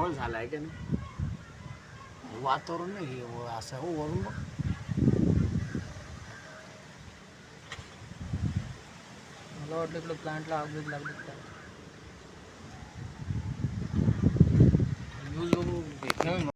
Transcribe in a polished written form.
माहोल झाला आहे का नाही. वातावरण नाही हे असं हो वरून बघ. मला वाटलं इकडं प्लांटला आग बीग लागली काय. न्यूज बघून